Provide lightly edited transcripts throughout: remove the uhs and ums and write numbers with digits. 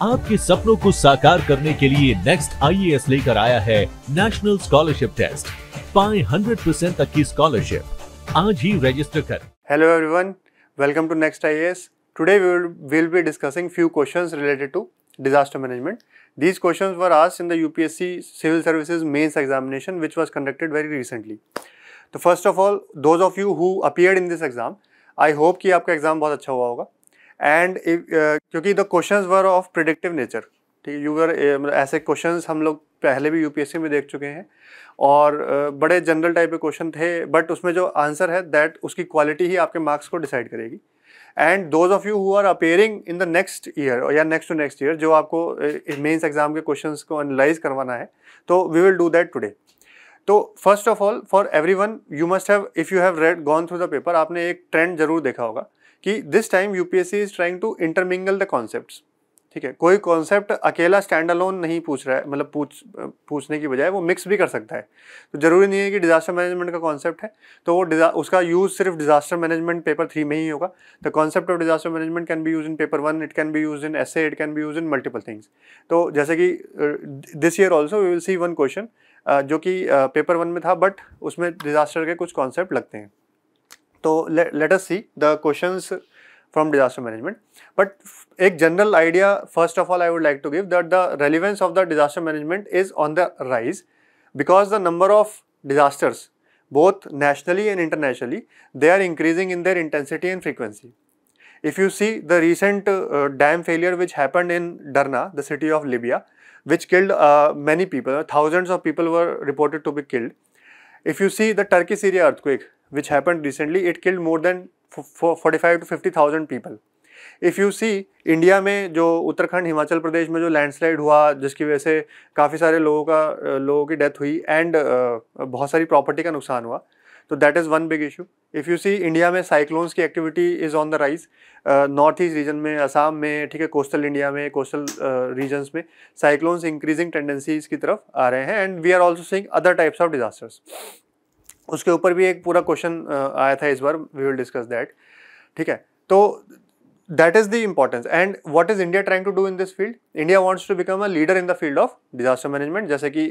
आपके सपनों को साकार करने के लिए नेक्स्ट आईएएस लेकर आया है नेशनल स्कॉलरशिप टेस्ट। पाएं 100% तक की स्कॉलरशिप। आज ही रजिस्टर करें। Hello everyone, welcome to Next IAS. Today we'll be discussing few questions related to disaster management. These questions were asked in the UPSC Civil Services Mains examination which was conducted very recently. तो first of all, those of you who appeared in this exam, I hope कि आपका exam बहुत अच्छा हुआ होगा। And क्योंकि the questions were of predictive nature, ठीक है, मतलब ऐसे क्वेश्चंस हम लोग पहले भी यूपीएससी में देख चुके हैं और बड़े जनरल टाइप के क्वेश्चन थे, बट उसमें जो आंसर है दैट उसकी क्वालिटी ही आपके मार्क्स को डिसाइड करेगी। And those of you who are appearing in the next year या नेक्स्ट टू नेक्स्ट ईयर, जो आपको मेंस एग्जाम के क्वेश्चंस को एनालाइज करवाना है, तो we will do that today. तो first of all, for everyone, you must have, if you have read gone through the paper, आपने एक ट्रेंड जरूर देखा होगा कि this time UPSC is trying to intermingle the concepts. ठीक है, कोई कॉन्सेप्ट अकेला स्टैंड अलोन नहीं पूछ रहा है, मतलब पूछने की बजाय वो मिक्स भी कर सकता है। तो जरूरी नहीं है कि डिजास्टर मैनेजमेंट का कॉन्सेप्ट है तो वो उसका यूज सिर्फ डिजास्टर मैनेजमेंट पेपर 3 में ही होगा। The concept of disaster management can be use in paper 1, it can be use in essay, it can be use in multiple things. तो जैसे कि this year also we will see one question जो कि paper 1 में था, but उसमें disaster के कुछ कॉन्सेप्ट लगते हैं। तो let us see the questions from disaster management. But एक general idea, first of all, I would like to give that the relevance of the disaster management is on the rise because the number of disasters, both nationally and internationally, they are increasing in their intensity and frequency. If you see the recent dam failure which happened in Darna, the city of Libya, which killed many people, thousands of people were reported to be killed. If you see the Turkey-Syria earthquake, which happened recently, it killed more than 45 to 50,000 people. If you see India में जो उत्तराखंड हिमाचल प्रदेश में जो landslide हुआ, जिसकी वजह से काफ़ी सारे लोगों की डेथ हुई एंड बहुत सारी प्रॉपर्टी का नुकसान हुआ, तो that is one big issue. If you see India में साइक्लोन्स की activity is on the rise, north east region में, असम में, ठीक है, कोस्टल इंडिया में, कोस्टल रीजन्स में साइक्लोन्स इंक्रीजिंग टेंडेंसीज की तरफ आ रहे हैं and we are also seeing other types of disasters. उसके ऊपर भी एक पूरा क्वेश्चन आया था इस बार, वी विल डिस्कस दैट। ठीक है, तो that is the importance and what is India trying to do in this field. India wants to become a leader in the field of disaster management. जैसे कि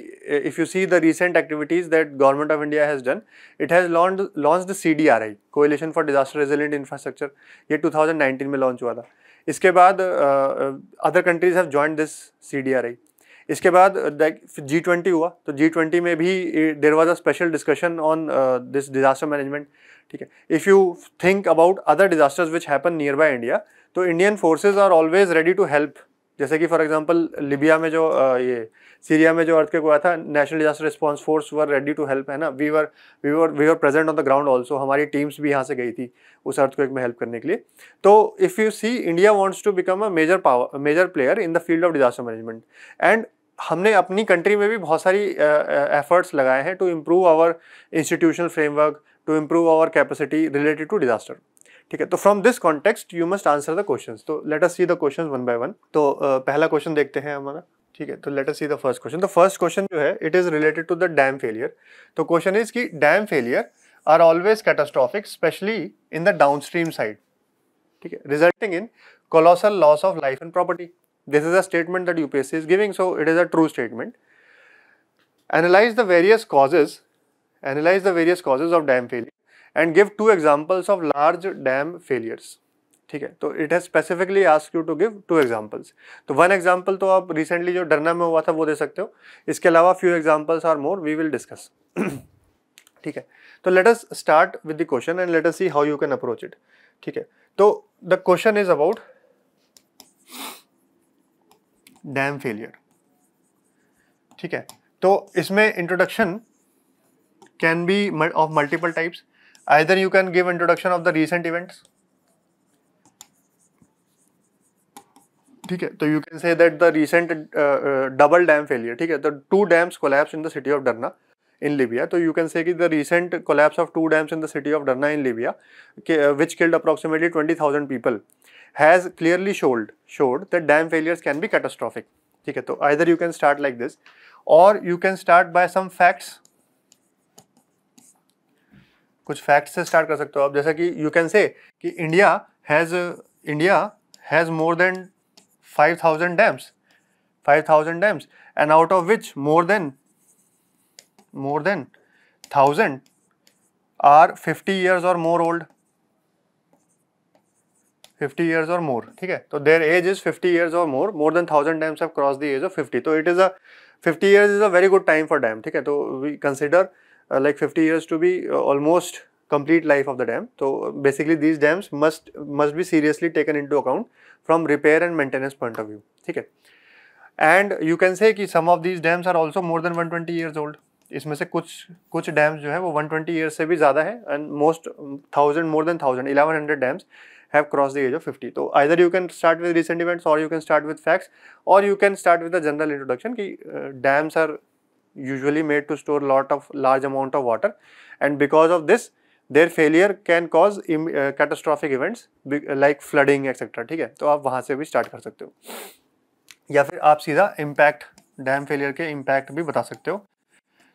if you see the recent activities that government of India has done, it has launched the CDRI, coalition for disaster resilient infrastructure. ये 2019 में launch हुआ था। इसके बाद other countries have joined this CDRI। इसके बाद G20 हुआ, तो G20 में भी there was a special discussion on this disaster management. ठीक है, if you think about other disasters which happen near by India, तो Indian forces are always ready to help. जैसे कि फॉर एग्जांपल लिबिया में जो ये सीरिया में जो अर्थक्वेक हुआ था, national disaster response force were ready to help, है ना। We were present on the ground also, हमारी टीम्स भी यहाँ से गई थी उस अर्थक्वेक में हेल्प करने के लिए। तो if you see, India wants to become a major player in the field of disaster management and हमने अपनी कंट्री में भी बहुत सारी एफर्ट्स लगाए हैं to improve our institutional framework, to improve our capacity related to disaster. ठीक है, तो from this context you must answer the questions. तो let us see the questions one by one. तो पहला क्वेश्चन देखते हैं हमारा। ठीक है, तो let us see the first question. The first question जो है, it is related to the dam failure. तो क्वेश्चन इज कि dam failure are always catastrophic, specially in the downstream side, ठीक है, resulting in colossal loss of life and property. This is a statement that UPSC is giving, so it is a true statement. Analyze the various causes of dam failure and give 2 examples of large dam failures. ठीक है, तो it has specifically asked you to give 2 examples. तो 1 example तो आप recently जो डरना में हुआ था वो दे सकते हो। इसके अलावा few examples are more we will discuss. ठीक है, तो let us start with the question and let us see how you can approach it. ठीक है, तो the question is about dam failure. ठीक है, तो इसमें introduction can be of multiple types. Either you can give introduction of the recent events. ठीक है, तो you can say that the recent double dam failure, ठीक है, तो 2 dams collapse in the city of डरना in Libya. So you can say that the recent collapse of 2 dams in the city of Darna in Libya, which killed approximately 20,000 people, has clearly showed that dam failures can be catastrophic. ठीक है, तो either you can start like this or you can start by some facts. कुछ facts से start कर सकते हो आप, जैसा कि you can say कि India has more than 5,000 dams, 5,000 dams, and out of which more than 1,000 are 50 years or more old, 50 years or more, ठीक है. तो their age is 50 years or more than 1,000 dams have crossed the age of 50. तो it is a 50 years is a very good time for dam, ठीक है. तो we consider like 50 years to be almost complete life of the dam. So basically these dams must be seriously taken into account from repair and maintenance point of view, ठीक है. And you can say कि some of these dams are also more than 120 years old. इसमें से कुछ dams जो है वो 120 years से भी ज़्यादा है, and most 1000 more than 1100 dams have crossed the age of 50. So either you can start with recent events, or you can start with facts, or you can start with a general introduction कि dams are usually made to store large amount of water, and because of this their failure can cause catastrophic events like flooding etc. ठीक है, तो आप वहाँ से भी start कर सकते हो, या फिर आप सीधा impact डैम फेलियर के impact भी बता सकते हो.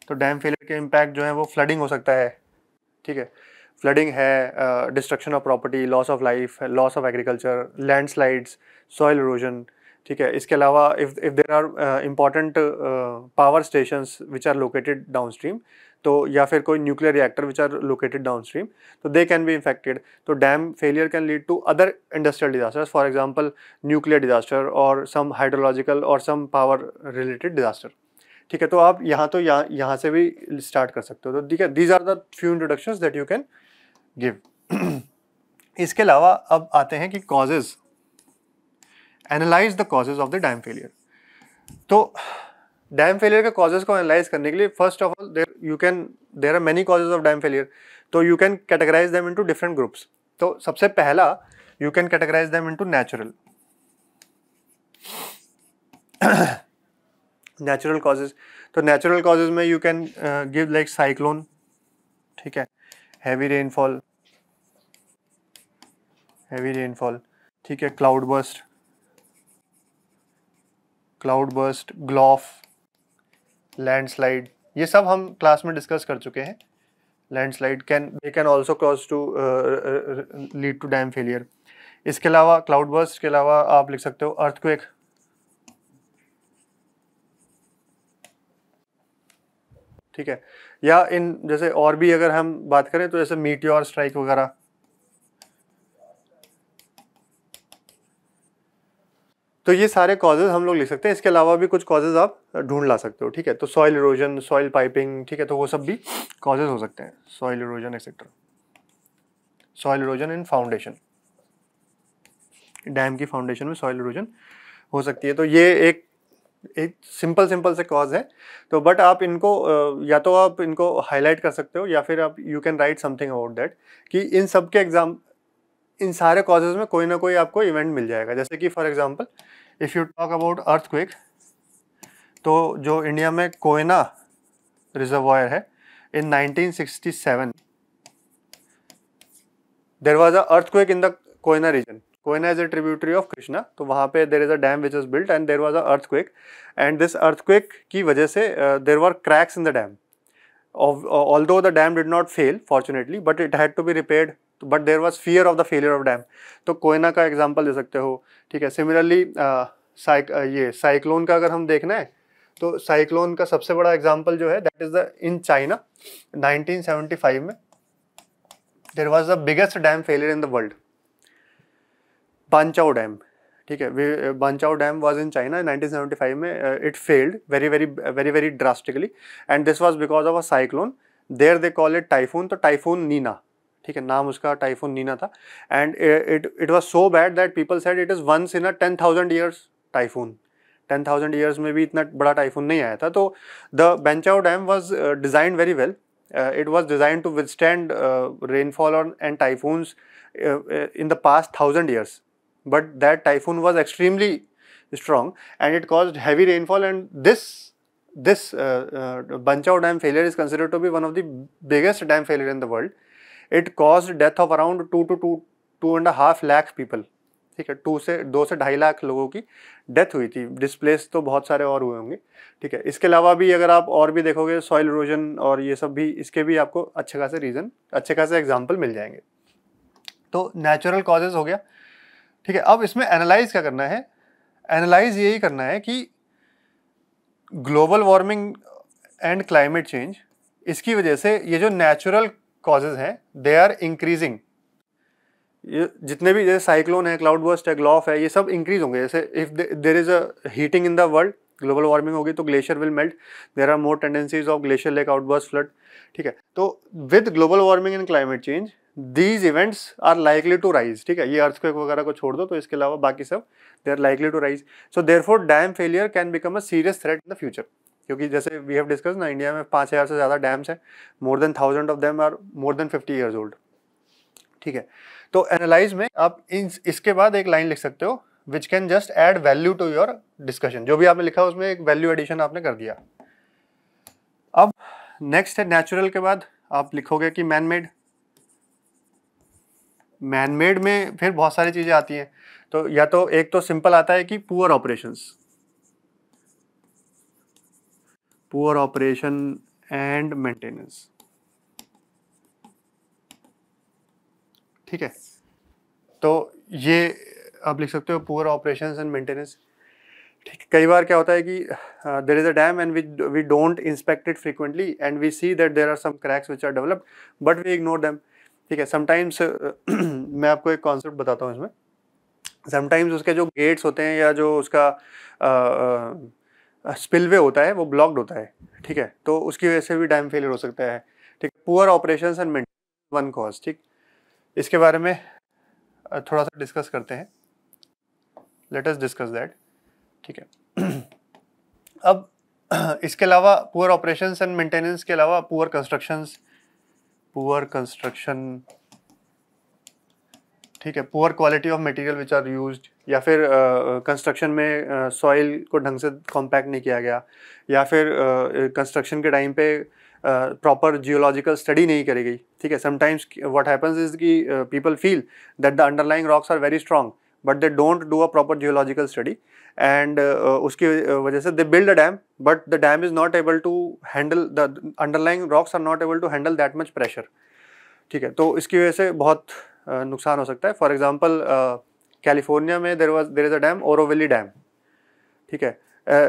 तो डैम फेलियर के impact जो है वो flooding हो सकता है, ठीक है. फ्लडिंग है, destruction of property, loss of life, loss of agriculture, landslides, soil erosion, ठीक है. इसके अलावा if there are important power stations which are located downstream, तो या फिर कोई nuclear reactor which are located downstream, तो दे कैन बी इन्फेक्टेड. तो dam failure can lead to other industrial disasters, for example nuclear disaster और some hydrological और some power related disaster, ठीक है. तो आप यहाँ से भी स्टार्ट कर सकते हो. तो ठीक है, these are the few introductions that you can give. इसके अलावा अब आते हैं कि causes, analyse the causes of the dam failure. तो डैम फेलियर के कॉजेज को एनालाइज करने के लिए first of all there are many causes of dam failure, तो you can categorise them into different groups. तो सबसे पहला you can categorise them into natural causes. तो नेचुरल कॉजेज में you can give like cyclone, ठीक है, heavy rainfall, ठीक है, क्लाउड बर्स्ट, ग्लॉफ, लैंडस्लाइड, ये सब हम क्लास में डिस्कस कर चुके हैं. Landslide can also cause to lead to dam failure. इसके अलावा क्लाउड बर्स्ट के अलावा आप लिख सकते हो अर्थक्वेक, ठीक है, या इन जैसे और भी अगर हम बात करें तो जैसे मीटियोर स्ट्राइक वगैरह. तो ये सारे कॉजेज हम लोग लिख सकते हैं. इसके अलावा भी कुछ कॉजेज आप ढूंढ ला सकते हो, ठीक है. तो सॉइल इरोजन, सॉइल पाइपिंग, ठीक है, तो वो सब भी कॉजेज हो सकते हैं. Soil erosion etcetera, soil erosion इन फाउंडेशन, डैम की फाउंडेशन में सॉइल इरोजन हो सकती है. तो ये एक सिंपल से कॉज है. तो बट आप इनको या तो आप इनको हाईलाइट कर सकते हो, या फिर आप you can right something about that कि इन सब के इन सारे कॉजेज में कोई ना कोई आपको इवेंट मिल जाएगा. जैसे कि for example if you talk about earthquake, तो जो इंडिया में कोयना रिजर्वायर है, in 1967 there was a earthquake in the Koyna region. Koyna is a tributary of Krishna, तो वहाँ पे there is a dam which is built and there was a earthquake, and this earthquake की वजह से there were cracks in the dam. Although the dam did not fail fortunately, but it had to be repaired, but there was fear of the failure of dam. तो कोयना का example दे सकते हो, ठीक है. Similarly ये साइक्लोन का अगर हम देखना है, तो साइक्लोन का सबसे बड़ा एग्जांपल जो है that is the in China 1975 में there was the biggest dam failure in the world, Banqiao dam, ठीक है. Banqiao dam was in China 1975 में. It failed very drastically, and this was because of a cyclone. There they call it typhoon, तो typhoon Nina, ठीक है, नाम उसका typhoon Nina था. And it was so bad that people said it is once in a 10,000 years typhoon. 10,000 years में भी इतना बड़ा टाइफून नहीं आया था. तो the Banqiao dam was designed very well. It was designed to withstand rainfall and typhoons in the past 1,000 years. But that typhoon was extremely strong and it caused heavy rainfall, and this Banchao Dam failure is considered to be one of the biggest dam failure in the world. It caused death of around 2.5 lakh people. ठीक है, 2 से 2.5 लाख लोगों की death हुई थी. Displace तो बहुत सारे और हुए होंगे, ठीक है. इसके अलावा भी अगर आप और भी देखोगे सॉइल इरोजन और ये सब भी, इसके भी आपको अच्छे खासे एग्जाम्पल मिल जाएंगे. तो नेचुरल कॉजेज हो गया, ठीक है. अब इसमें एनालाइज क्या करना है, एनालाइज यही करना है कि global warming and climate change, इसकी वजह से ये जो नेचुरल कॉजेज हैं दे आर इंक्रीजिंग। ये जितने भी जैसे साइक्लोन है, क्लाउड बर्स्ट है, ग्लॉफ है, ये सब इंक्रीज होंगे। जैसे if there is a heating in the world, global warming होगी तो glacier will melt, there are more tendencies of glacier lake outburst, flood. ठीक है, तो with global warming and climate change these events are likely to rise. ठीक है, ये earthquake वगैरह को छोड़ दो तो इसके अलावा बाकी सब they are likely to rise. So therefore dam failure can become a serious threat in the future, क्योंकि जैसे वी हैव डिस्कस ना, इंडिया में 5000 से ज़्यादा डैम्स हैं, more than 1000 of them are more than 50 years old. ठीक है, तो एनालाइज में आप इसके बाद एक लाइन लिख सकते हो which can just add value to your discussion. जो भी आपने लिखा उसमें एक वैल्यू एडिशन आपने कर दिया। अब नेक्स्ट है नेचुरल के बाद आप लिखोगे कि मैन मेड। मैन मेड में फिर बहुत सारी चीजें आती हैं, तो या तो एक तो सिंपल आता है कि poor operations, poor operation and maintenance. ठीक है, तो ये आप लिख सकते हो पुअर ऑपरेशंस एंड मेंटेनेंस। ठीक है, कई बार क्या होता है कि there is a dam and we don't inspect it frequently and we see that there are some cracks which are developed but we ignore them. ठीक है, समटाइम्स मैं आपको एक कॉन्सेप्ट बताता हूँ इसमें। समटाइम्स उसके जो गेट्स होते हैं या जो उसका स्पिलवे होता है वो ब्लॉक्ड होता है। ठीक है, तो उसकी वजह से भी डैम फेलियर हो सकता है। ठीक, poor operations and maintenance one cause. ठीक, इसके बारे में थोड़ा सा डिस्कस करते हैं, लेट अस डिस्कस दैट। ठीक है, अब इसके अलावा पुअर ऑपरेशंस एंड मेंटेनेंस के अलावा पुअर कंस्ट्रक्शन, ठीक है, poor quality of material which are used, या फिर कंस्ट्रक्शन में सॉइल को ढंग से कॉम्पैक्ट नहीं किया गया, या फिर कंस्ट्रक्शन के टाइम पे प्रॉपर जियोलॉजिकल स्टडी नहीं करी गई। ठीक है, समटाइम्स व्हाट हैपेंस इज कि people feel that the underlying rocks are very strong but they don't do a proper geological study and उसकी वजह से they build a dam but the dam is not able to handle, the underlying rocks are not able to handle that much pressure. ठीक है, तो इसकी वजह से बहुत नुकसान हो सकता है। फॉर एग्जाम्पल कैलिफोर्निया में there is a dam, Oroville dam. ठीक है,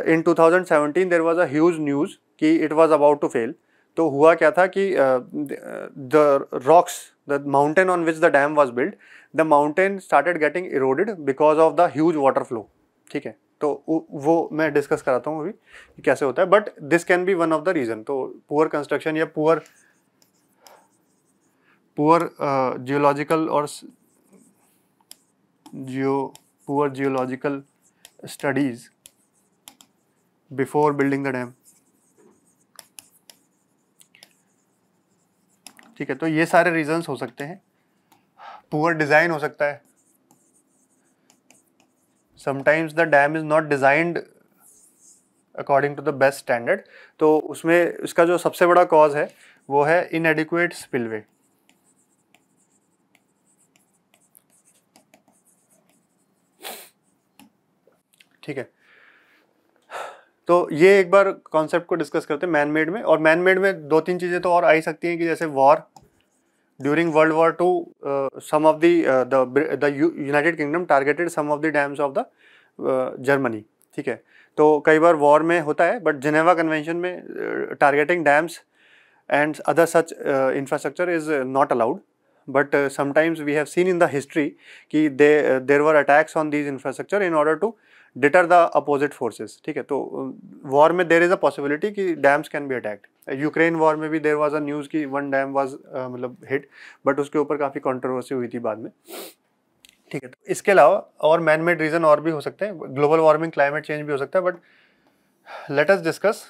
in 2017 there was a huge news कि it was about to fail. तो हुआ क्या था कि the rocks, the mountain on which the dam was build, the mountain started getting eroded because of the huge water flow. ठीक है, तो वो मैं डिस्कस कराता हूँ अभी कि कैसे होता है, but this can be one of the reason. तो पुअर कंस्ट्रक्शन या पुअर जियोलॉजिकल और poor geological studies before building the dam. ठीक है, तो ये सारे रीजंस हो सकते हैं। पुअर डिजाइन हो सकता है, sometimes the dam is not designed according to the best standard, तो उसमें इसका जो सबसे बड़ा कॉज है वो है इनएडिक्वेट स्पिलवे। ठीक है, तो ये एक बार कॉन्सेप्ट को डिस्कस करते हैं मैन मेड में। और मैन मेड में दो तीन चीज़ें तो और आ ही सकती हैं कि जैसे war, during world war two some of the United Kingdom targeted some of the dams of the Germany. ठीक है, तो कई बार वॉर में होता है बट जेनेवा कन्वेंशन में targeting dams and other such infrastructure is not allowed, but sometimes we have seen in the history कि there were attacks on these infrastructure in order to deter the opposite forces। ठीक है, तो war में there is a possibility कि dams can be attacked. Ukraine war में भी there was a news कि one dam was मतलब hit, but उसके ऊपर काफ़ी कंट्रोवर्सी हुई थी बाद में। ठीक है, तो इसके अलावा और मैन मेड रीज़न और भी हो सकते हैं, ग्लोबल वार्मिंग, क्लाइमेट चेंज भी हो सकता है, बट लेट अस डिस्कस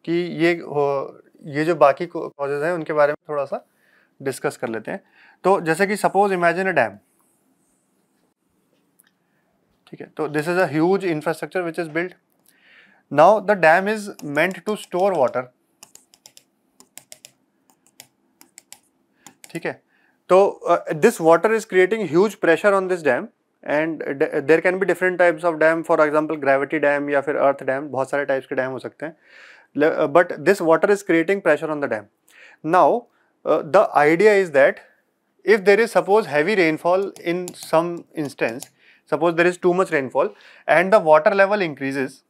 कि ये जो बाकी कॉजेज हैं उनके बारे में थोड़ा सा डिस्कस कर लेते हैं। तो जैसे कि सपोज इमेजिन अ डैम। ठीक है, तो this is a huge infrastructure which is built. Now the dam is meant to store water. ठीक है, तो this water is creating huge pressure on this dam and there can be different types of dam, for example gravity dam या फिर अर्थ dam, बहुत सारे types के dam हो सकते हैं, but this water is creating pressure on the dam. Now the idea is that if there is suppose heavy rainfall in some instance, suppose there is too much rainfall and the water level increases,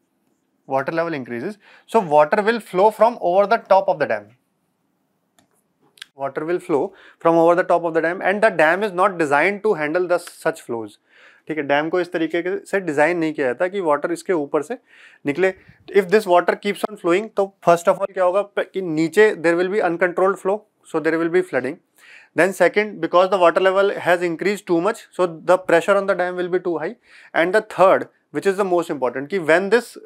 so water will flow from over the top of the dam. Water will flow from over the top of the dam and the dam is not designed to handle the such flows. ठीक है, dam को इस तरीके से design नहीं किया जाता कि वाटर इसके ऊपर से निकले. If this water keeps on flowing, तो फर्स्ट ऑफ ऑल क्या होगा कि नीचे there will be uncontrolled flow, so there will be flooding. Then second, because the water level has increased too much, so the pressure on the dam will be too high. And the third, which is the most important, कि when this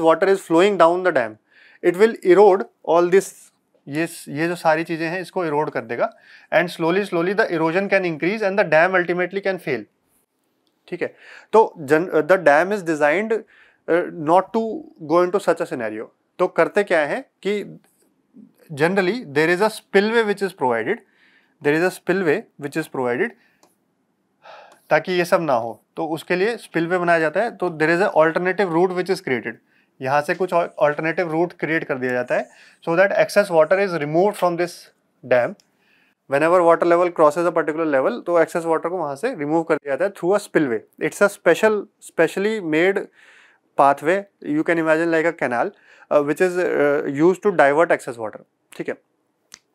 water is flowing down the dam, it will erode all this. ये जो सारी चीजें हैं इसको erode कर देगा and slowly the erosion can increase and the dam ultimately can fail. ठीक है, तो the dam is designed not to go into such a scenario. तो करते क्या है कि generally there is a spillway which is provided, ताकि ये सब ना हो, तो उसके लिए spillway बनाया जाता है. तो there is a alternative route which is created. यहाँ से कुछ alternative route create कर दिया जाता है so that excess water is removed from this dam. Whenever water level crosses a particular level, तो excess water को वहाँ से remove कर दिया जाता है through a spillway. It's a specially made pathway. You can imagine like a canal which is used to divert excess water. ठीक है.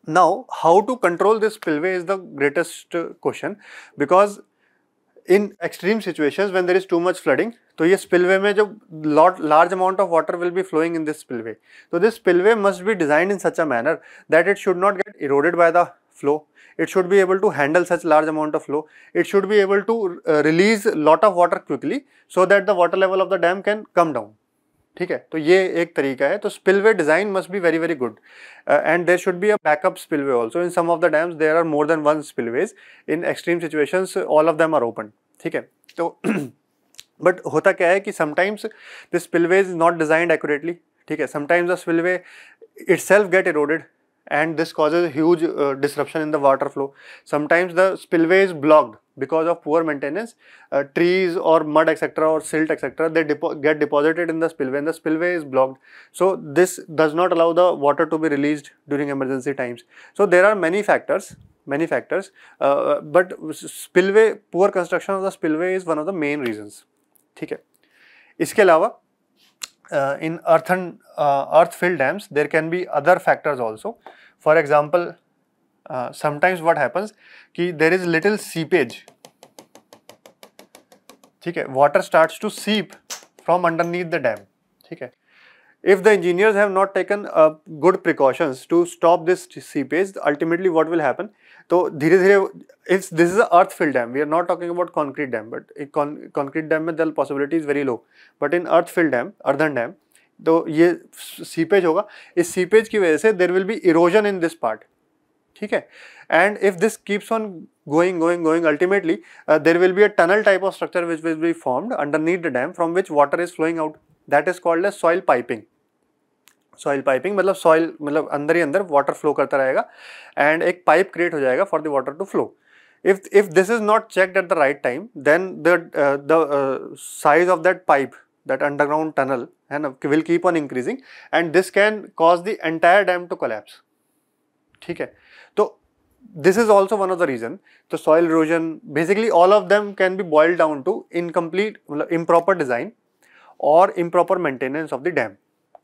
Now, how to control this spillway is the greatest question, because in extreme situations when there is too much flooding, तो ये spillway में जो large amount of water will be flowing in this spillway. So this spillway must be designed in such a manner that it should not get eroded by the flow. It should be able to handle such large amount of flow. It should be able to release lot of water quickly so that the water level of the dam can come down. ठीक है, तो ये एक तरीका है. तो spillway design must be very very good, and there should be a backup spillway also. In some of the dams there are more than one spillways. In extreme situations all of them are open. ठीक है, तो but होता क्या है कि sometimes the spillway is not designed accurately. ठीक है, sometimes the spillway itself get eroded and this causes huge disruption in the water flow. Sometimes the spillway is blocked because of poor maintenance. Trees or mud etc. or silt etc. they get deposited in the spillway and the spillway is blocked. So this does not allow the water to be released during emergency times. So there are many factors, but spillway, poor construction of the spillway is one of the main reasons. ठीक है, इसके अलावा in earth-filled dams there can be other factors also. For example, sometimes what happens कि there is little seepage. ठीक है, water starts to seep from underneath the dam. ठीक है, if the engineers have not taken good precautions to stop this seepage, ultimately what will happen? तो धीरे धीरे, if this is a earth-filled dam, we are not talking about concrete dam, but concrete dam में the possibility is very low. But in earth-filled dam, earthen dam, तो ये seepage होगा. इस seepage की वजह से there will be erosion in this part. ठीक है, and if this keeps on going, ultimately there will be a tunnel type of structure which will be formed underneath the dam from which water is flowing out. That is called as soil piping. Soil piping मतलब soil मतलब अंदर ही अंदर water flow करता रहेगा and एक pipe create हो जाएगा for the water to flow. If this is not checked at the right time, then the size of that pipe, that underground tunnel है ना, will keep on increasing and this can cause the entire dam to collapse. ठीक है, तो this is also one of the reason. तो soil erosion, basically all of them can be boiled down to incomplete मतलब improper design और improper maintenance of the dam,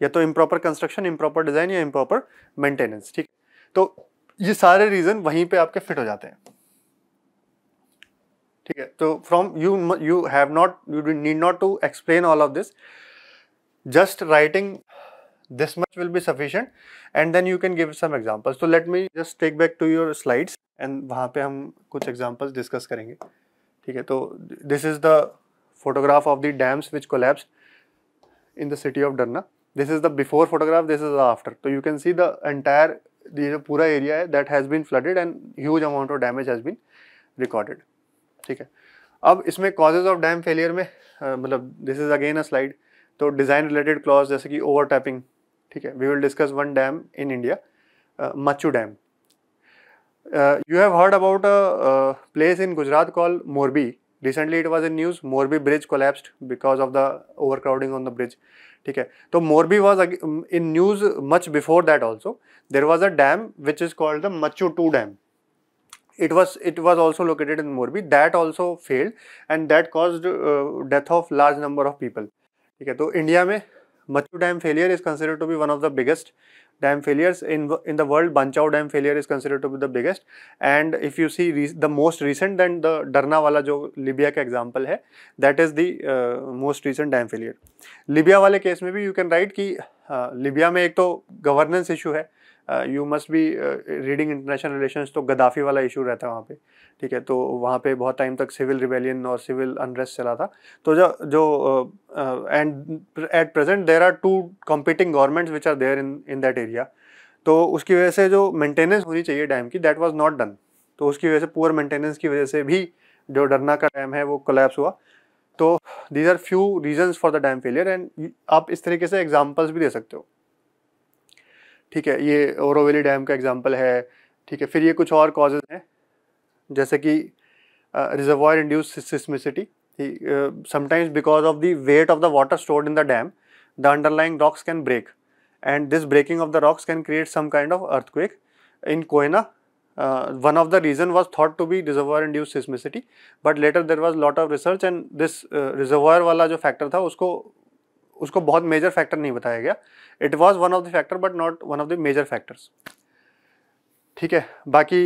या तो improper construction, improper design या improper maintenance. ठीक, तो ये सारे रीजन वहीं पे आपके फिट हो जाते हैं. ठीक है, तो from you need not to explain all of this, just writing this much will be sufficient and then you can give some examples. So let me just take back to your slides and वहाँ पे हम कुछ examples discuss करेंगे. ठीक है, तो this is the photograph of the dams which collapsed in the city of Darna. This is the before photograph, this is the after. So you can see the entire, ये जो पूरा area है that has been flooded and huge amount of damage has been recorded. ठीक है, अब इसमें causes of dam failure में मतलब this is again a slide. तो design related clause जैसे कि overtapping. ठीक है, we will discuss one dam in India, Machu Dam. You have heard about a place in Gujarat called Morbi. Recently it was in news. Morbi bridge collapsed because of the overcrowding on the bridge. ठीक है, तो Morbi was in news much before that also. There was a dam which is called the Machu 2 dam. it was also located in Morbi, that also failed and that caused death of large number of people. ठीक है, तो India में Machhu dam failure is considered to be one of the biggest dam failures in the world. Banchao dam failure is considered to be the biggest, and if you see the most recent, then the Darna wala जो लिबिया का example है, that is the most recent dam failure. Libya वाले case में भी you can write कि लिबिया में एक तो गवर्नेंस इशू है, you must be reading international relations, तो गद्दाफी वाला इशू रहता है वहाँ पे, ठीक है, तो वहाँ पे बहुत टाइम तक सिविल रिबेलियन और सिविल अनरेस्ट चला था, तो जो and at present there are 2 competing governments which are there in that area, तो उसकी वजह से जो मेंटेनेंस होनी चाहिए डैम की, दैट वाज नॉट डन, तो उसकी वजह से पुअर मेंटेनेंस की वजह से भी जो डरना का डैम है वो कोलैप्स हुआ. तो these are few reasons for the dam failure, and आप इस तरीके से एग्जांपल्स भी दे सकते हो, ठीक है, ये ओरोवेली डैम का एग्जांपल है, ठीक है. फिर ये कुछ और कॉजेज हैं जैसे कि reservoir induced seismicity, sometimes because of the weight of the water stored in the dam the underlying rocks can break and this breaking of the rocks can create some kind of earthquake. In Koyna, one of the reason was thought to be reservoir induced seismicity, but later there was lot of research and this reservoir वाला जो factor था उसको बहुत major factor नहीं बताया गया. It was one of the factor but not one of the major factors. ठीक है, बाकी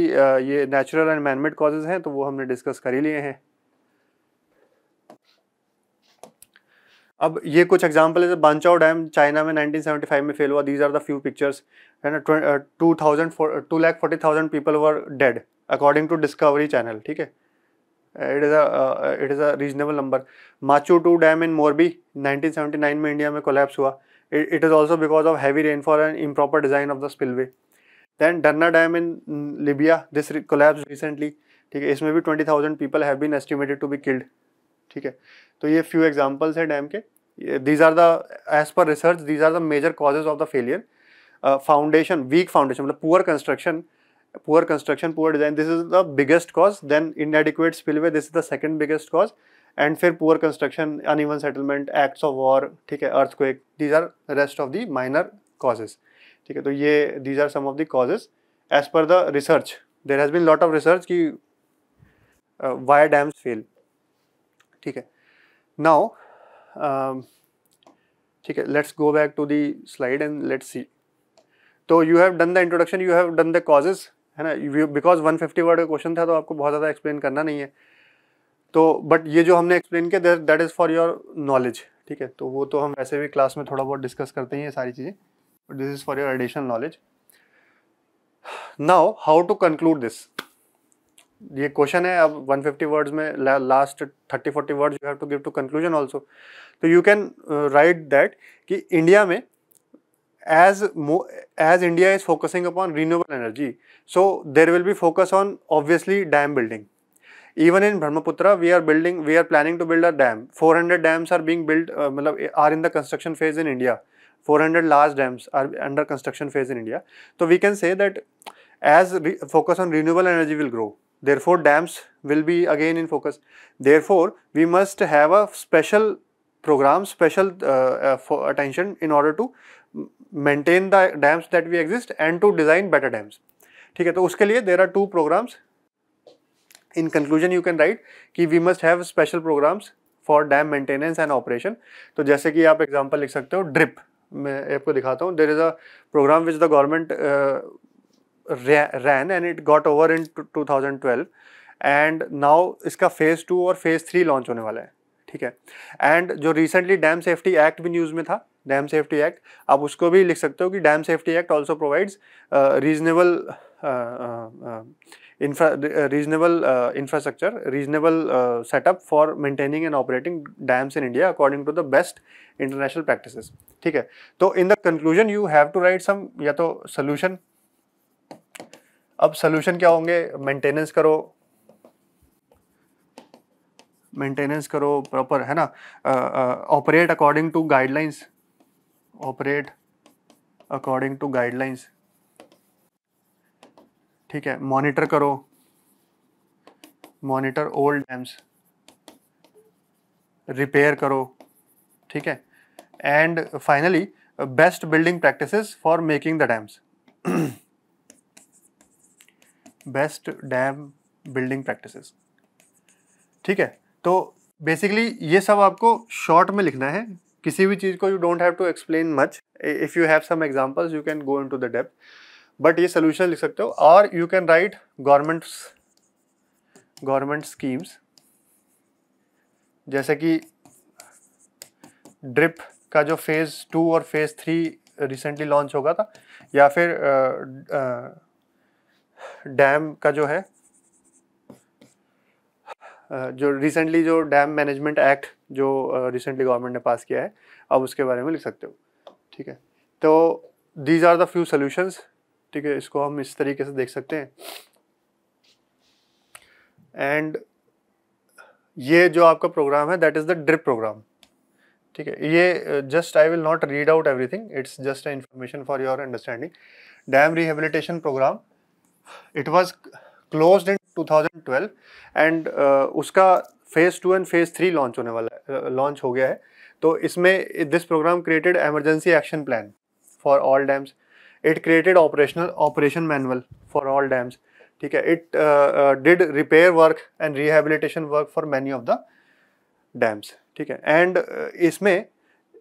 ये natural and man-made causes हैं तो वो हमने discuss कर ही लिए हैं. अब ये कुछ एग्जाम्पल है, बांचाओ डैम चाइना में 1975 में फेल हुआ. These are the few pictures, है ना. 2,40,000 people were dead according to Discovery Channel, ठीक है. It is a reasonable number. Machhu 2 dam in Morbi 1979 में इंडिया में कोलैप्स हुआ. It is also because of heavy rainfall and improper design of the spillway. Then Derna dam in Libya, this collapse recently, ठीक है. इसमें भी 20,000 people have been estimated to be killed, ठीक है. तो ये फ्यू एग्जाम्पल्स है डैम के. These are the, as per research, these are the major causes of the failure. Foundation, weak foundation, मतलब poor construction, poor design, this is the biggest cause. Then inadequate spillway, this is the second biggest cause. And फिर poor construction, uneven settlement, acts of war, ठीक है, earthquake, these are the rest of the minor causes, ठीक है. तो ये these are some of the causes as per the research. There has been lot of research कि why dams fail, ठीक है. Now ठीक है, let's go back to the slide and let's see. तो you have done the introduction, you have done the causes, है ना. Because 150 word का question था तो आपको बहुत ज़्यादा एक्सप्लेन करना नहीं है, तो बट ये जो हमने एक्सप्लेन किया that is for your knowledge, ठीक है. तो वो तो हम वैसे भी क्लास में थोड़ा बहुत डिस्कस करते हैं ये सारी चीज़ें, this is for your additional knowledge. Now how to conclude this, ये क्वेश्चन है. अब 150 वर्ड्स में last 30-40 words you have to give to conclusion also. तो यू कैन राइट दैट कि इंडिया में as India is focusing upon renewable energy, so there will be focus on obviously dam building. Even in Brahmaputra we are planning to build a dam. 400 dams are being built, are in the construction phase in India. 400 large dams are under construction phase in India. So we can say that as focus on renewable energy will grow, therefore dams will be again in focus. Therefore we must have a special program, special for attention in order to maintain the dams that we exist and to design better dams, ठीक है. तो उसके लिए there are 2 programs. In conclusion you can write कि we must have special programs for dam maintenance and operation. तो जैसे कि आप एग्जांपल लिख सकते हो ड्रिप, मैं आपको दिखाता हूँ. there is a program which the government ran and it got over in 2012 and now इसका phase 2 और phase 3 लॉन्च होने वाला है, ठीक है. एंड जो रिसेंटली डैम सेफ्टी एक्ट भी न्यूज़ में था, डैम सेफ्टी एक्ट, आप उसको भी लिख सकते हो कि dam safety act also provides reasonable infrastructure, reasonable setup for maintaining and operating dams in India according to the best international practices, ठीक है. तो in the conclusion you have to write some या तो सोल्यूशन. अब solution क्या होंगे, maintenance करो proper, है ना. ऑपरेट अकॉर्डिंग टू गाइडलाइंस, ठीक है. मॉनिटर ओल्ड डैम्स, रिपेयर करो, ठीक है. And finally best building practices for making the dams, best dam building practices. ठीक है, तो बेसिकली ये सब आपको शॉर्ट में लिखना है, किसी भी चीज़ को you don't have to explain much, if you have some examples you can go into the depth, but ये सोल्यूशन लिख सकते हो। और you can write government schemes, जैसे कि ड्रिप का जो फेज़ 2 और फेज़ 3 रिसेंटली लॉन्च होगा था, या फिर डैम का जो है जो रिसेंटली जो डैम मैनेजमेंट एक्ट जो रिसेंटली गवर्नमेंट ने पास किया है, अब उसके बारे में लिख सकते हो। ठीक है, तो these are the few solutions. ठीक है, इसको हम इस तरीके से देख सकते हैं। एंड ये जो आपका प्रोग्राम है that is the drip program. ठीक है, ये just I will not read out everything, it's just information for your understanding. Dam rehabilitation program, it was closed in 2012 and उसका फेज़ 2 एंड फेज़ 3 लॉन्च होने वाला है, launch हो गया है। तो इसमें this program created emergency action plan for all dams, it created operation manual for all dams. ठीक है, it did repair work and rehabilitation work for many of the dams. ठीक है, एंड इसमें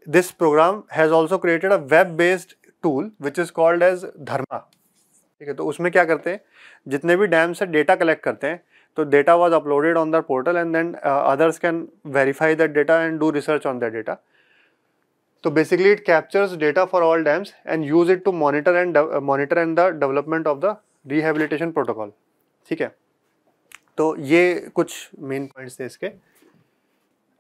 this programme has also created a web based tool which is called as Dharma. ठीक है, तो उसमें क्या करते हैं, जितने भी डैम से डेटा कलेक्ट करते हैं, तो data was uploaded on the portal and then others can verify that data and do research on that data. तो basically it captures data for all dams and use it to monitor and the development of the rehabilitation protocol. ठीक है, तो ये कुछ main points थे इसके।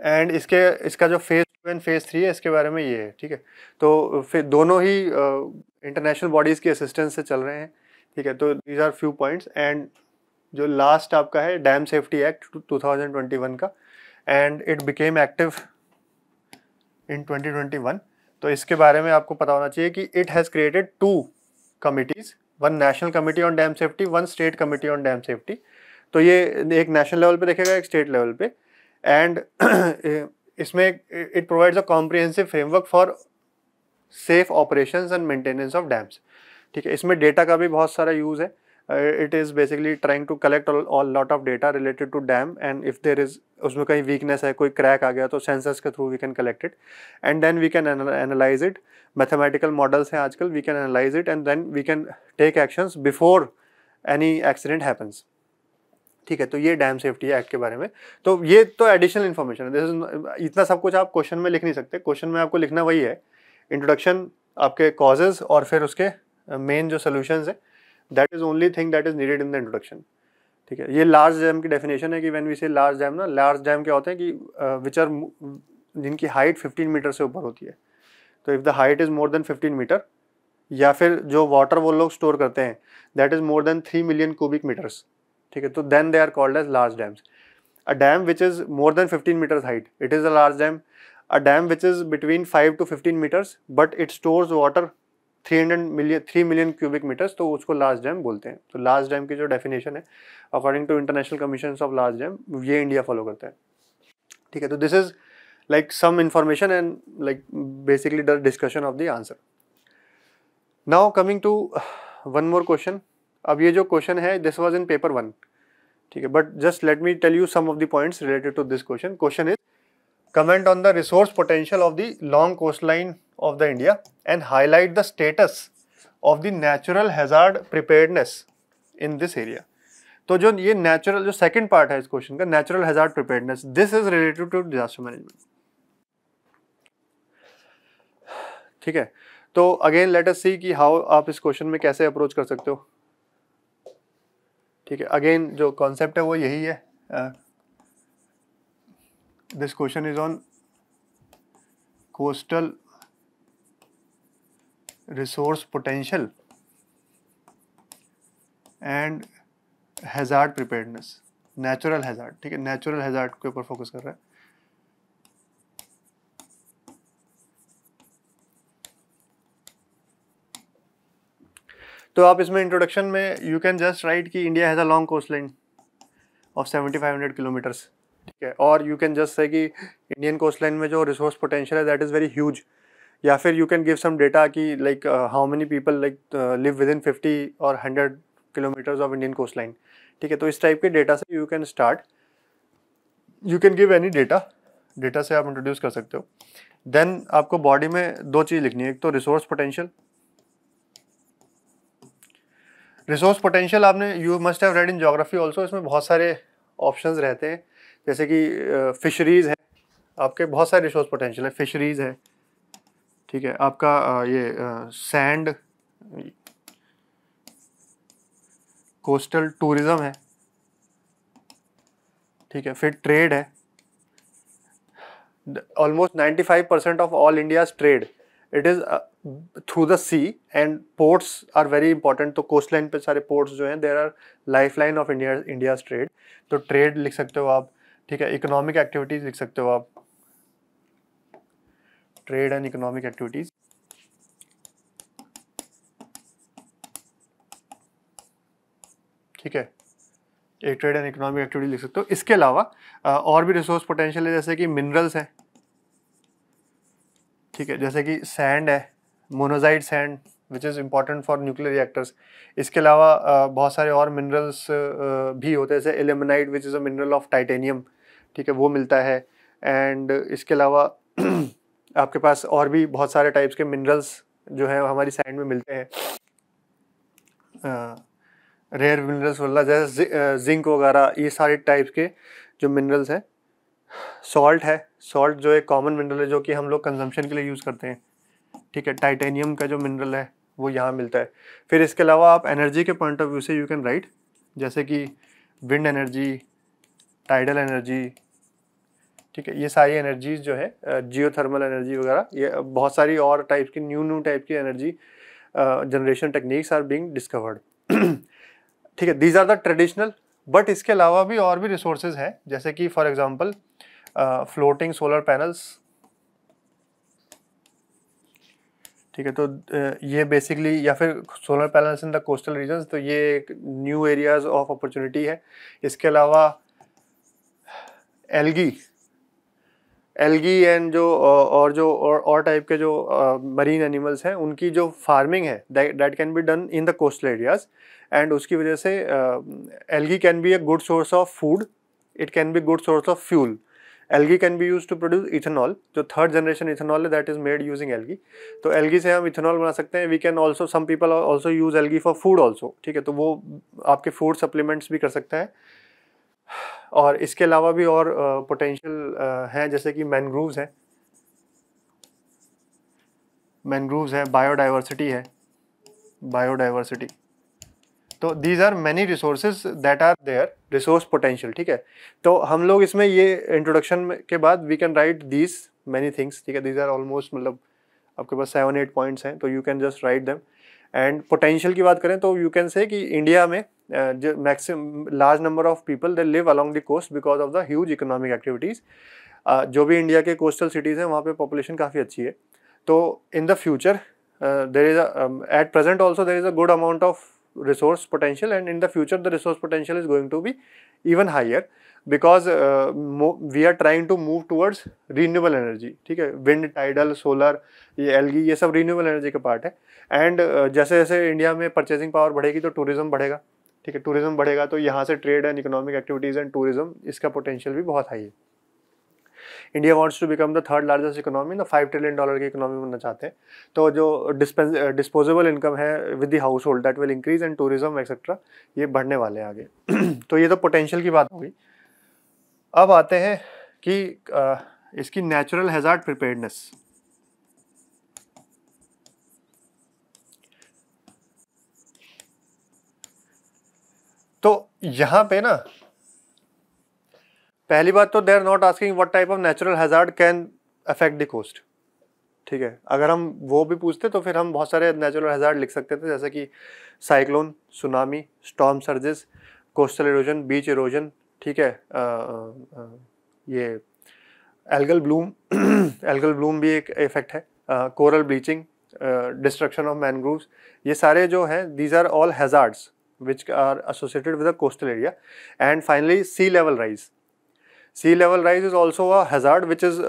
And इसका जो फेज़ 2 एंड फेज़ 3 है, इसके बारे में ये है। ठीक है, तो फिर दोनों ही इंटरनेशनल बॉडीज़ की असिस्टेंस से चल रहे हैं। ठीक है, तो these are few points. And जो लास्ट आपका है डैम सेफ्टी एक्ट 2021 का, and it became active in 2021। तो इसके बारे में आपको पता होना चाहिए कि it has created 2 committees, one national committee on dam safety, one state committee on dam safety. तो ये एक नेशनल लेवल पे देखेगा, एक स्टेट लेवल पे। एंड इसमें it provides a comprehensive framework for safe operations and maintenance of dams. ठीक है, इसमें डेटा का भी बहुत सारा यूज़ है। It is basically trying to collect all lot of data related to dam, and if there is उसमें कहीं वीकनेस है, कोई क्रैक आ गया, तो सेंसर्स के through we can collect it and then we can analyze it. Mathematical models हैं आजकल, we can analyze it and then we can take actions before any accident happens. ठीक है, तो ये डैम सेफ्टी एक्ट के बारे में। तो ये तो एडिशनल इन्फॉर्मेशन है, दिस इज इतना सब कुछ आप क्वेश्चन में लिख नहीं सकते। क्वेश्चन में आपको लिखना वही है, इंट्रोडक्शन, आपके कॉजेज, और फिर उसके मेन जो सोल्यूशंस है, that is only thing that is needed in the introduction. ठीक है, ये लार्ज डैम की डेफिनेशन है कि when we say large dam ना, लार्ज डैम क्या होते हैं कि विच आर जिनकी हाइट 15 मीटर से ऊपर होती है। तो if the height is more than 15 metre, या फिर जो वाटर वो लोग स्टोर करते हैं that is more than 3 million cubic metres. ठीक है, तो then they are called as large dams. A dam which is more than 15 metres height, it is a large dam. A dam which is between 5 to 15 metres but it stores water 3 million cubic metres, तो उसको large dam बोलते हैं। तो large dam की जो definition है according to international commission of large dam, ये India follow करता है। ठीक है, तो this is like some information and like basically the discussion of the answer. Now coming to one more question. अब ये जो क्वेश्चन है दिस वाज इन पेपर 1। ठीक है, but just let me tell you some of the points related to this question. Question is comment on the resource potential of the long coastline of the India and highlight the status of the natural hazard preparedness in this area। तो जो ये natural जो second part है इस question का, natural hazard preparedness, this is related to disaster management। ठीक है, तो again let us see कि how आप इस क्वेश्चन में कैसे अप्रोच कर सकते हो। ठीक है, again जो कॉन्सेप्ट है वो यही है। This question is on coastal resource potential and hazard preparedness, natural hazard। ठीक है, natural hazard के ऊपर फोकस कर रहा है। तो आप इसमें इंट्रोडक्शन में यू कैन जस्ट राइट कि India has a long coast line of 7500 kilometres. ठीक है, और यू कैन जस्ट से कि इंडियन कोस्ट लाइन में जो रिसोर्स पोटेंशियल है दैट इज़ वेरी ह्यूज। या फिर you can give some data कि like how many people like live with in 50 और 100 kilometres of Indian coast line. ठीक है, तो इस टाइप के डेटा से you can start, you can give any data से आप इंट्रोड्यूस कर सकते हो। देन आपको बॉडी में दो चीज़ लिखनी है, एक तो रिसोर्स पोटेंशियल। रिसोर्स पोटेंशियल आपने you must have read in geography also, इसमें बहुत सारे ऑप्शंस रहते हैं, जैसे कि फिशरीज है, आपके बहुत सारे रिसोर्स पोटेंशियल है, फिशरीज है, ठीक है, आपका ये सैंड, कोस्टल टूरिज्म है, ठीक है, फिर ट्रेड है। Almost 95% of all India's trade it is through the sea, and ports are very important. तो कोस्ट लाइन पे सारे पोर्ट्स जो हैं there are life line of India's trade. तो ट्रेड लिख सकते हो आप, ठीक है, इकोनॉमिक एक्टिविटीज़ लिख सकते हो आप, ट्रेड एंड इकोनॉमिक एक्टिविटीज़, ठीक है, एक ट्रेड एंड इकोनॉमिक एक्टिविटी लिख सकते हो। इसके अलावा और भी रिसोर्स पोटेंशियल है, जैसे कि मिनरल्स है, ठीक है, जैसे कि सैंड है, monazite sand which is important for nuclear reactors. इसके अलावा बहुत सारे और मिनरल्स भी होते हैं, जैसे aluminite which is a mineral of titanium, ठीक है, वो मिलता है। एंड इसके अलावा आपके पास और भी बहुत सारे टाइप्स के मिनरल्स जो है हमारी सैंड में मिलते हैं, रेयर मिनरल्स वगैरह, जैसे जिंक वगैरह, ये सारे टाइप्स के जो मिनरल्स हैं। सॉल्ट है, सॉल्ट जो एक कॉमन मिनरल है जो कि हम लोग कंजम्पशन के लिए यूज़ करते हैं, ठीक है, टाइटेनियम का जो मिनरल है वो यहाँ मिलता है। फिर इसके अलावा आप एनर्जी के पॉइंट ऑफ व्यू से यू कैन राइट, जैसे कि विंड एनर्जी, टाइडल एनर्जी, ठीक है, ये सारी एनर्जीज जो है, जियोथर्मल एनर्जी वगैरह, ये बहुत सारी और टाइप्स की न्यू टाइप की energy generation techniques are being discovered, ठीक है, these are the traditional. But इसके अलावा भी और भी रिसोर्सेज हैं, जैसे कि for example floating solar panels, ठीक है, तो ये बेसिकली, या फिर solar panels in the coastal regions, तो ये एक न्यू एरियाज ऑफ अपॉर्चुनिटी है। इसके अलावा एल्गी एंड जो और टाइप के जो मरीन एनिमल्स हैं, उनकी जो फार्मिंग है that can be done in the coastal areas, and उसकी वजह से algae can be a good source of food, it can be good source of fuel. Algae can be use to produce ethanol, जो third generation ethanol है that is made using algae. तो algae से हम ethanol बना सकते हैं। We can also, some people also use algae for food also, ठीक है, तो वो आपके फूड सप्लीमेंट्स भी कर सकते हैं। और इसके अलावा भी और पोटेंशियल हैं, जैसे कि मैनग्रूव्स हैं, बायोडाइवर्सिटी है, बायोडाइवर्सिटी। तो these are many resources that are there, resource potential, ठीक है। तो हम लोग इसमें ये इंट्रोडक्शन के बाद we can write these many things, ठीक है, दीज आर ऑलमोस्ट, मतलब आपके पास 7-8 पॉइंट्स हैं, तो you can just write them. And potential की बात करें तो यू कैन से कि इंडिया में जो maximum large number of people they live along the coast because of the huge economic activities. जो भी इंडिया के कोस्टल सिटीज़ हैं वहाँ पे पॉपुलेशन काफ़ी अच्छी है। तो in the future there is at present also there is a good amount of resource potential, and in the future the resource potential is going to be even higher because we are trying to move towards renewable energy, ठीक है, wind, tidal, solar, ये algae, ये सब renewable energy का part है। And जैसे जैसे India में परचेसिंग पावर बढ़ेगी तो टूरिज्म बढ़ेगा, ठीक है, टूरिज्म बढ़ेगा तो यहाँ से trade and economic activities and tourism, इसका पोटेंशियल भी बहुत हाई है। India wants to become the third largest economy, ना $5 ट्रिलियन की इकोनॉमी बनना चाहते हैं। तो जो डिस्पोजेबल इनकम है with the house hold that will increase, and tourism etcetera ये बढ़ने वाले हैं आगे। तो ये तो पोटेंशियल की बात होगी। अब आते हैं कि इसकी नेचुरल हैजार्ड प्रिपेयर्डनेस। तो यहाँ पे ना पहली बात तो they are not asking what type of natural hazard can affect the coast, ठीक है। अगर हम वो भी पूछते तो फिर हम बहुत सारे नेचुरल हैजार्ड लिख सकते थे, जैसे कि cyclone, tsunami, storm surges, coastal erosion, beach erosion, ठीक है, ये एल्गल ब्लूम भी एक इफेक्ट है, coral bleaching, destruction of mangroves, ये सारे जो हैं these are all hazards which are associated with the coastal area. And finally sea level rise. Sea level rise is also a hazard which is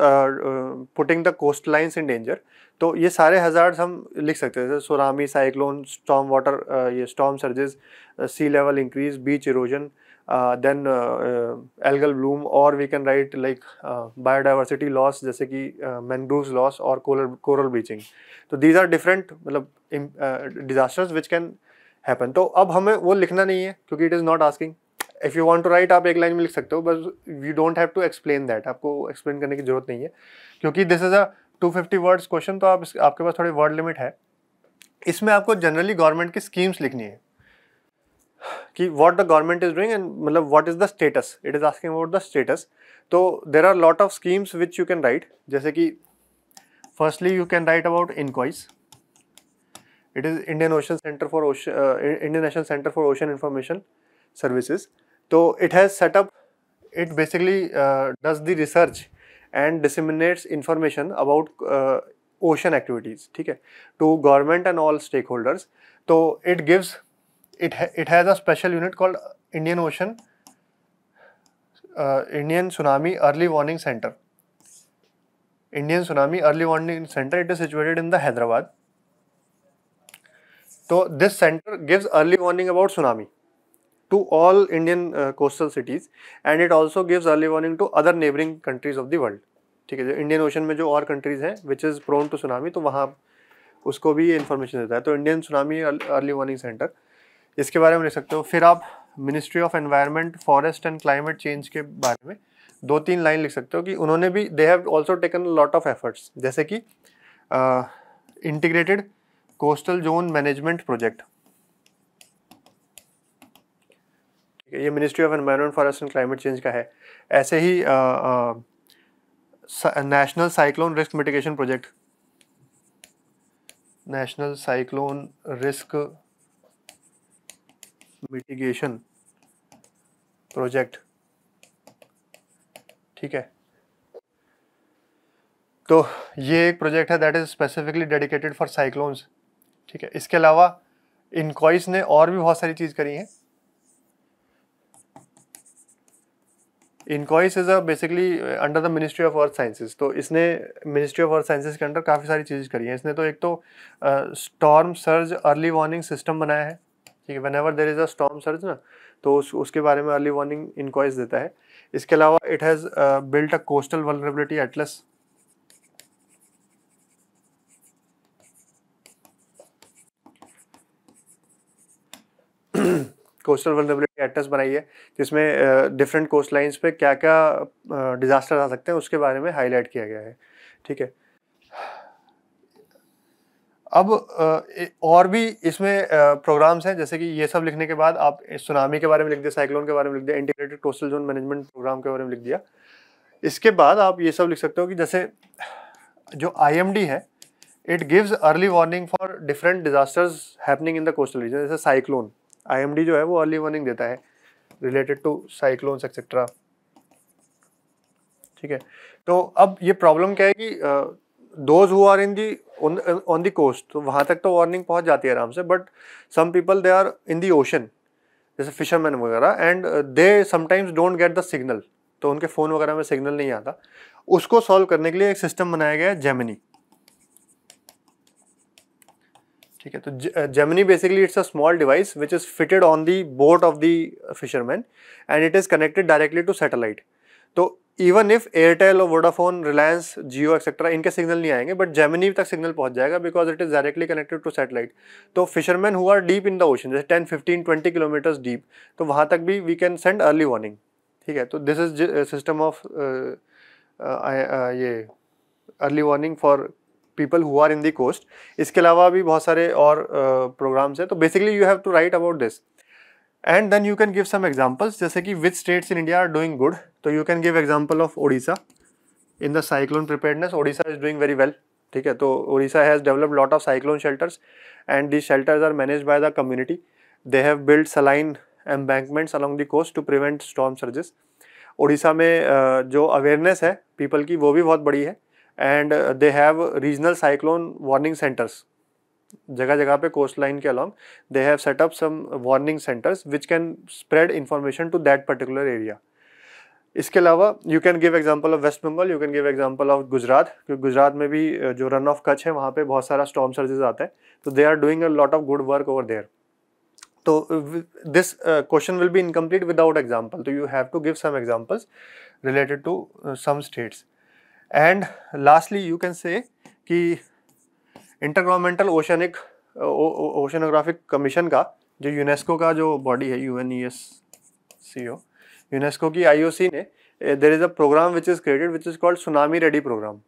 putting the coastlines in danger. तो ये सारे hazards हम लिख सकते हैं, जैसे tsunami, cyclone, storm water, ये storm surges, C level increase, beach erosion, then algal bloom, or we can write like biodiversity loss जैसे कि mangroves loss और coral bleaching. तो these are different मतलब disasters which can happen. तो अब हमें वो लिखना नहीं है क्योंकि it is not asking. If you want to write आप एक लाइन में लिख सकते हो, बस you don't have to explain that. आपको explain करने की जरूरत नहीं है क्योंकि this is a 250 words question, तो आपके पास थोड़ी word limit है. इसमें आपको जनरली गवर्नमेंट की स्कीम्स लिखनी है कि what the government is doing and मतलब what is the status. It is asking about the status. तो there are lot of schemes which you can write, जैसे कि firstly you can write about INCOIS. It is Indian National Centre for Ocean Information Services. तो it has setup, it basically does the research and disseminates information about ocean activities, ठीक है, to government and all stake holders. तो it gives, it has a special unit called Indian Tsunami Early Warning Center. Indian Tsunami Early Warning Center, it is situated in the Hyderabad. So this center gives early warning about tsunami to all Indian coastal cities, and it also gives early warning to other neighboring countries of the world. ठीक है, जो Indian ocean में जो और countries हैं which is prone to tsunami, तो वहाँ उसको भी ये इन्फॉर्मेशन देता है. तो Indian tsunami early warning centre, इसके बारे में लिख सकते हो. फिर आप ministry of environment, forest and climate change के बारे में 2-3 लाइन लिख सकते हो कि उन्होंने भी, they have also taken lot of efforts, जैसे कि integrated coastal zone management project. ये ministry of environment, forest and climate change का है. ऐसे ही national cyclone risk mitigation project, national cyclone risk mitigation project, ठीक है. तो ये एक प्रोजेक्ट है that is specifically dedicated for cyclones, ठीक है. इसके अलावा इनकॉइस ने और भी बहुत सारी चीज़ करी हैं. INCOIS is basically under the ministry of earth sciences. तो इसने मिनिस्ट्री ऑफ अर्थ साइंसेज के अंडर काफ़ी सारी चीज़ें करी हैं. इसने तो एक तो storm surge early warning system बनाया है, ठीक है. Whenever there is a storm surge ना, तो उसके बारे में अर्ली वार्निंग इनकॉइस देता है. इसके अलावा it has built a coastal vulnerability Atlas. Coastal vulnerability Atlas बनाई है जिसमें डिफरेंट कोस्ट लाइन्स पे क्या क्या डिजास्टर आ सकते हैं उसके बारे में हाईलाइट किया गया है, ठीक है. अब और भी इसमें प्रोग्राम्स हैं, जैसे कि ये सब लिखने के बाद आप सुनामी के बारे में लिख दिया, साइक्लोन के बारे में लिख दिया, integrated coastal zone management program के बारे में लिख दिया. इसके बाद आप ये सब लिख सकते हो कि जैसे जो IMD है, it gives early warning for different disasters happening in the coastal region. जैसे साइक्लोन, IMD जो है वो अर्ली वार्निंग देता है रिलेटेड टू साइक्लोन्स एक्सेट्रा, ठीक है. तो अब ये प्रॉब्लम क्या है कि those who are in the on the coast, तो वहाँ तक तो वार्निंग पहुँच जाती है आराम से, but some people they are in the ocean, जैसे फिशरमैन वगैरह, and they sometimes don't get the signal, तो उनके फ़ोन वगैरह में सिग्नल नहीं आता. उसको सॉल्व करने के लिए एक सिस्टम बनाया गया है, जेमिनी, ठीक है. तो Gemini basically it's a small device which is fitted on the boat of the fisherman and it is connected directly to satellite. तो इवन इफ एयरटेल और वोडाफोन, रिलायंस, जियो एक्सेट्रा, इनके सिग्नल नहीं आएंगे, बट जेमिनी तक signal पहुंच जाएगा because it is directly connected to satellite. तो fisherman who are deep in the ocean, जैसे 10, 15, 20 किलोमीटर्स डीप, तो वहाँ तक भी we can send early warning, ठीक है. तो दिस इज सिस्टम ऑफ ये early warning for people who are in the coast. इसके अलावा भी बहुत सारे और प्रोग्राम्स हैं. तो basically you have to write about this and then you can give some examples, जैसे कि which states in India are doing good. तो you can give example of Odisha in the cyclone preparedness. Odisha is doing very well, ठीक है. तो Odisha has developed lot of cyclone shelters and the shelters are managed by the community. They have build saline embankments along the coast to prevent storm surges. Odisha में जो awareness है people की वो भी बहुत बड़ी है, and they have regional cyclone warning centres. जगह जगह पे कोस्ट लाइन के along they have set up some warning centres which can spread information to that particular area. इसके अलावा you can give example of West Bengal, you can give example of Gujarat, क्योंकि गुजरात में भी जो रन ऑफ कच्छ है वहाँ पे बहुत सारा स्टॉर्म सर्जेस आता है. तो they are doing a lot of good work over there. तो this question will be incomplete without example. So you have to give some examples related to some states. And lastly you can say कि intergovernmental oceanographic commission का जो UNESCO का जो body है UNESCO, UNESCO की IOC ने there is a programme which is created which is called tsunami ready program.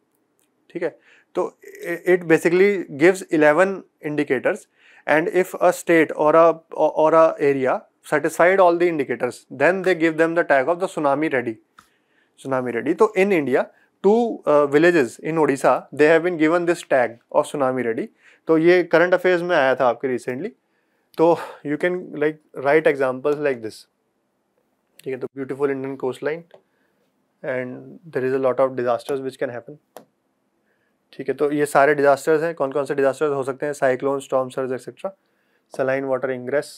ठीक है, तो it basically gives 11 indicators and if a state or a area satisfied all the indicators, then they give them the tag of the tsunami ready. So in India, 2 villages in Odisha, they have been given this tag of tsunami ready. तो ये current affairs में आया था आपके recently. तो you can like write examples like this. ठीक है, तो beautiful Indian coastline and there is a lot of disasters which can happen. ठीक है, तो ये सारे डिजास्टर्स हैं. कौन कौन से डिजास्टर्स हो सकते हैं? Cyclone, storm surge etcetera, saline water ingress,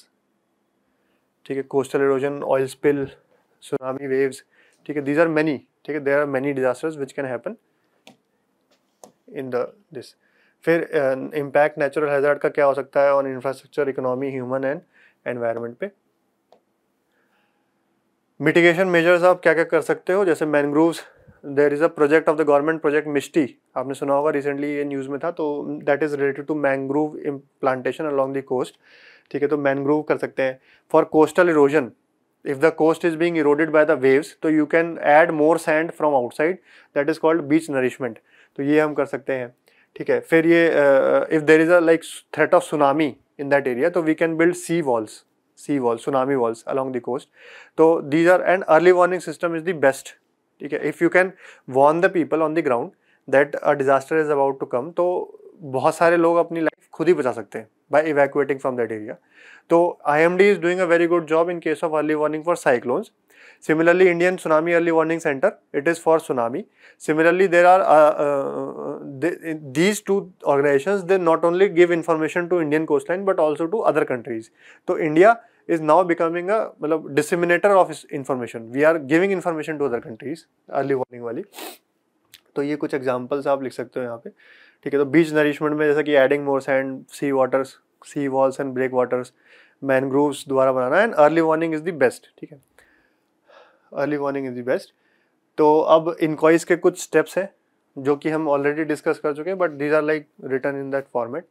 ठीक है, coastal erosion, oil spill, tsunami waves. ठीक है, दीज आर मेनी. ठीक है, there are many disasters which can happen in the this. फिर इम्पैक्ट नेचुरल हैजार्ड का क्या हो सकता है on infrastructure, economy, human and environment पे. मिटिगेशन मेजर्स आप क्या क्या कर सकते हो? जैसे mangroves, there is a project of the government, project मिस्टी, आपने सुना होगा, रिसेंटली ये न्यूज़ में था. तो that is related to mangrove plantation along the coast. ठीक है, तो मैनग्रोव कर सकते हैं. For coastal erosion, if the coast is being eroded by the waves, तो you can add more sand from outside, that is called beach nourishment. तो ये हम कर सकते हैं. ठीक है, फिर ये if there is a like threat of tsunami in that area, तो we can build sea walls, tsunami walls along the coast. So these are, and early warning system is the best. ठीक है, if you can warn the people on the ground that a disaster is about to come, तो बहुत सारे लोग अपनी life खुद ही बचा सकते हैं by evacuating from that area. तो IMD is doing a very good job in case of early warning for cyclones. Similarly, Indian Tsunami Early Warning Center, it is for tsunami. Similarly, there are these 2 organizations, they not only give information to Indian coastline but also to other countries. So India is now becoming a disseminator of information. We are giving information to other countries, early warning वाली. तो ये कुछ examples आप लिख सकते हो यहाँ पे. ठीक है, तो बीच नरिशमेंट में जैसा कि adding more sand, sea waters, sea walls and break waters, mangroves दोबारा बनाना, and early warning is the best. ठीक है, early warning is the best. तो अब इनक्वाइज के कुछ स्टेप्स हैं जो कि हम ऑलरेडी डिस्कस कर चुके हैं, but these are like written in that format.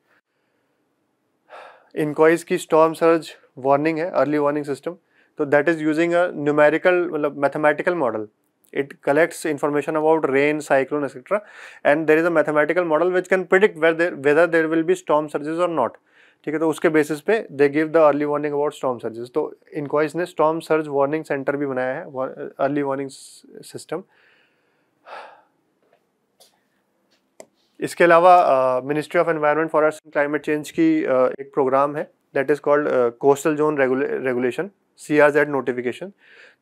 INCOIS की स्टॉर्म सर्ज वार्निंग है, अर्ली वार्निंग सिस्टम. तो that is using a numerical mathematical model. It collects information about rain, cyclone, etc. And there is a mathematical model which can predict whether there will be storm surges or not. ठीक है, तो उसके basis पे they give the early warning about storm surges. तो इनक्वाइज ने storm surge warning center भी बनाया है, early warning system. इसके अलावा ministry of environment, forest and climate change की एक प्रोग्राम है, that is called coastal zone regulation, CRZ notification.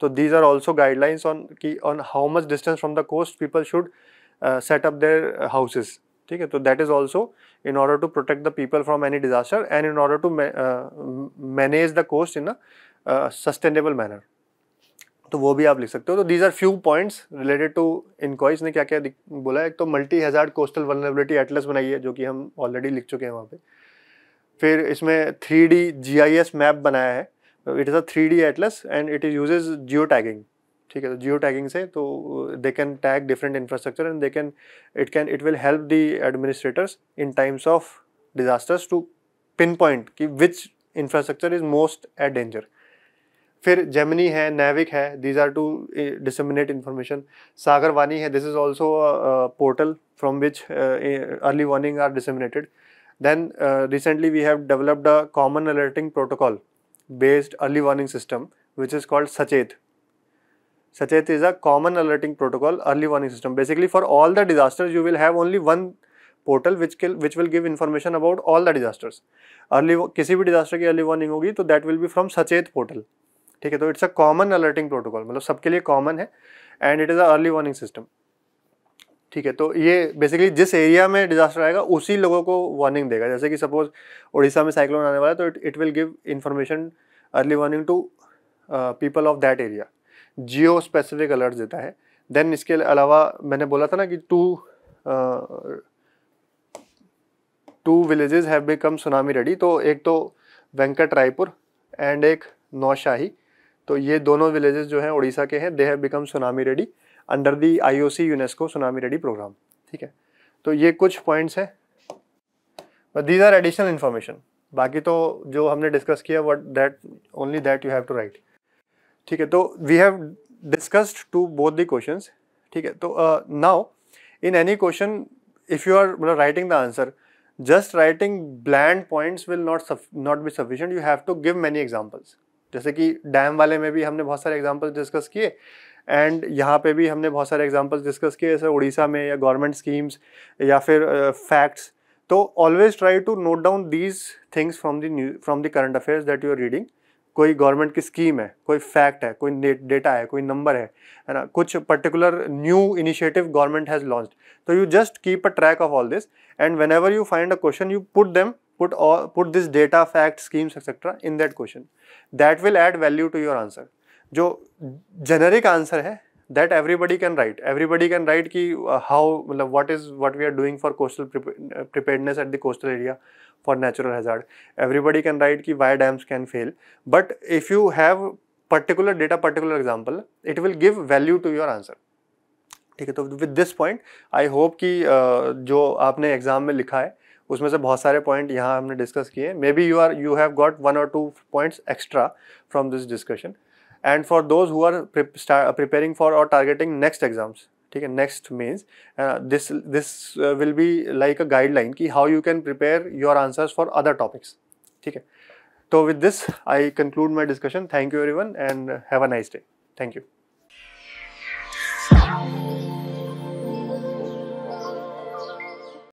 So these are also guidelines on how much distance from the coast people should set up their houses. ठीक है, तो that is also in order to protect the people from any disaster and in order to manage the coast in a sustainable manner. तो वो भी आप लिख सकते हो. तो these are few points related to इनक्वाइज ने क्या क्या बोला है. एक तो multi hazard coastal vulnerability Atlas बनाई है जो कि हम ऑलरेडी लिख चुके हैं वहाँ पे. फिर इसमें 3D GIS मैप बनाया है. It is a 3D atlas and it uses geotagging. ठीक है, तो geotagging से तो they can tag different infrastructure and it will help the administrators in times of disasters to pinpoint कि which infrastructure is most at danger. फिर Gemini है, Navic है, these are to disseminate information. Sagarwani है, this is also a portal from which early warning are disseminated. Then recently we have developed a common alerting protocol based early warning system which is called Sachet. Sachet is a common alerting protocol early warning system. Basically for all the disasters you will have only one portal which will give information about all the disasters. किसी भी disaster की early warning होगी तो that will be from Sachet portal. ठीक है, तो it's a common alerting protocol, मतलब सबके लिए common है and it is a early warning system. ठीक है, तो ये बेसिकली जिस एरिया में डिजास्टर आएगा उसी लोगों को वार्निंग देगा. जैसे कि सपोज उड़ीसा में साइक्लोन आने वाला है तो it will give information, early warning to people of that area, geo specific alert देता है. देन इसके अलावा मैंने बोला था ना कि two villages have become tsunami ready. तो एक तो वेंकट रायपुर एंड एक नौशाही। तो ये दोनों विलेजेस जो हैं उड़ीसा के हैं, they have become tsunami ready under the IOC UNESCO tsunami ready program. ठीक है, तो ये कुछ पॉइंट्स हैं, but these are additional information. बाकी तो जो हमने डिस्कस किया what that only that you have to write. ठीक है, तो we have discussed to both the questions. ठीक है, तो now in any question if you are writing the answer, just writing bland points will not be sufficient, you have to give many examples. जैसे कि dam वाले में भी हमने बहुत सारे एग्जांपल्स डिस्कस किए, एंड यहाँ पे भी हमने बहुत सारे एग्जांपल्स डिस्कस किए, जैसे उड़ीसा में या गवर्नमेंट स्कीम्स या फिर फैक्ट्स। तो always try to note down these things from the current affairs that you are reading. कोई गवर्नमेंट की स्कीम है, कोई फैक्ट है, कोई डेटा है, कोई नंबर है ना, कुछ particular new initiative government has launched, तो you just keep a track of all this, and whenever you find a question you put this data, facts, schemes, etc. in that question. That will add value to your answer. जो generic answer है that everybody can write कि how, मतलब what we are doing for coastal preparedness at the coastal area for natural hazard. Everybody can write कि why dams can fail. But if you have particular data, particular example, it will give value to your answer. ठीक है, तो with this point I hope कि जो आपने exam में लिखा है उसमें से बहुत सारे पॉइंट यहाँ हमने डिस्कस किए। Maybe you have got 1 or 2 points extra from this discussion, and for those who are preparing for और टारगेटिंग नेक्स्ट एग्जाम्स, ठीक है, next means this will be like a guideline कि how you can prepare your answers for other topics. ठीक है, तो with this I conclude my discussion. Thank you everyone and have a nice day. Thank you.